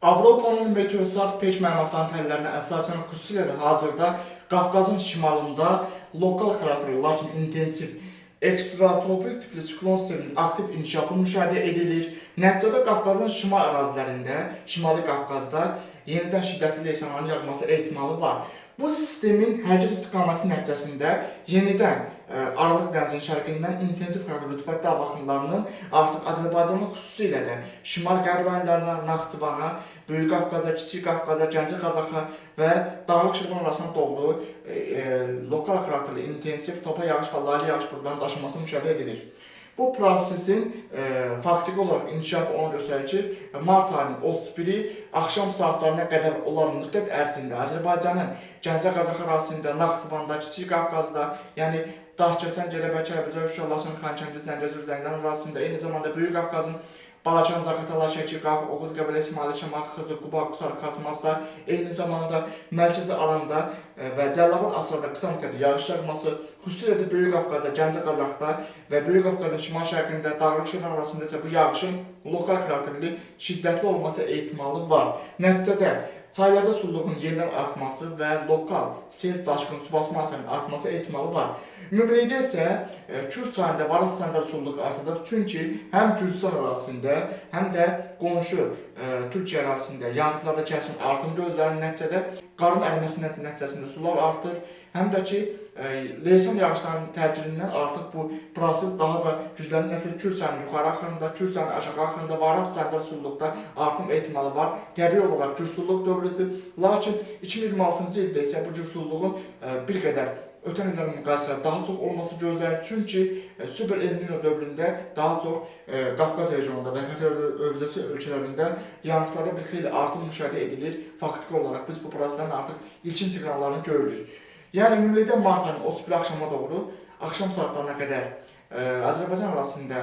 Avropanın meteosat peyk məlumatların təhlilərinə əsasən xüsusilə də hazırda Qafqazın şimalında lokal xarakterli, lakin intensiv ekstratropik tipli siklon sisteminin aktiv inkişafı müşahidə edilir. Nəticədə Qafqazın şimal ərazilərində, Şimali Qafqazda yenidən şiddətli leysanların yağması ehtimalı var. Bu sistemin hərəkət istiqaməti nəticəsində yenidən Aralıq dənizinin şərqindən intensiv xarakterli rütubət dağ axınlarının artıq Azərbaycanın xüsusilə də şimal-qərb rayonlarına, Naxçıvana, Böyük Qafqaza, Kiçik Qafqaza, Gəncə Qazaxa və Dağlıq Şirvan arasına doğru lokal xarakterli intensiv topa yağış və laylı yağış buludlarının daşınması müşahidə edilir. Bu prosesin faktiki olaraq inkişafı onu göstərir ki, mart ayının 31-i axşam saatlarına qədər olan müddət ərzində Azərbaycanın Gəncə Qazax ərazisində, Naxçıvanda, Kiçik Qafqazda, yəni Daşkəsən, Gədəbəy, Kərbəzər, Şuşa, Laçın, Xankəndi, Zəngəzur, Zəngilan ərazisində, eyni zamanda Böyük Qafqazın Balaçan, Zaqatala, Şəki, Qaf, Oğuz, Qəbələ, Şimali, Şəmaq, Xızı, Quba, Qusar, Xaçmazda, eyni zamanda mərkəzi alanda və Cəlilabad asrada qısa müddətli yağış yağması, xüsusilə də Böyük Qafqazda, Gəncə Qazaxda və Böyük Qafqazın şimal-şərqində, Dağlıq Şirvan arasında isə bu yağışın lokal xarakterli şiddətli olması ehtimalı var. Nəticədə çaylarda sululuğun yenidən artması və lokal sel daşqın su basma hasarının artması ehtimalı var. Ümumilikdə isə Kür çayında, Varat çayında sululuq artacaq. Çünki həm Gürcistan ərazisində, həm də qonşu Türkiyə ərazisində yağıntılarda kəskin artım gözlənilir. Nəticədə qarın əriməsi nəticəsində sular artır. Həm də ki, leysan yağışlarının təsirindən artıq bu proses daha da güclənir. Məsələn, Kür çayının yuxarı axırında, Kür çayının aşağı axırında, Varat çayında sululuqda artım ehtimalı var. Təbii olaraq cürsulluq dövrüdür. Lakin 2026-cı ildə isə bu cürsulluğun bir qədər ötən illərlə müqayisədə daha çox olması gözlənir. Çünki Super El Niño dövründə daha çox Qafqaz regionunda və Xəzər hövzəsi ölkələrində yağıntılarda bir xeyli artım müşahidə edilir. Faktiki olaraq biz bu proseslərin artıq ilkin siqnallarını görürük. Yəni ümumilikdə mart ayının 31 axşama doğru, axşam saatlarına qədər Azərbaycan ərazisində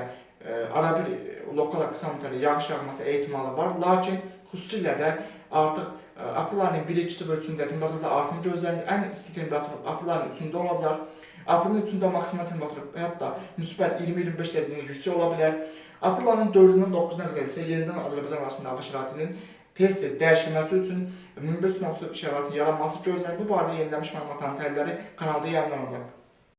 arabir lokal qısa müddətli yağış yağması ehtimalı var. Lakin xüsusilə də artıq aprel ayının 1-2 ölçüsündə temperaturda artım gözlənilir. Ən isti temperatur aprel ayının 3-də olacaq. Aprelin 3-də maksimal temperatur hətta müsbət 20-25 dərəcədən yüksək ola bilər. Aprel ayının 4-dən 9-na qədər isə yenidən Azərbaycan arasında hava şəraitinin tez-tez dəyişilməsi üçün münbir şəraitinin yaranması gözlənilir. Bu barədə yenilənmiş məlumatların təhlilləri kanalda yayınlanacaq.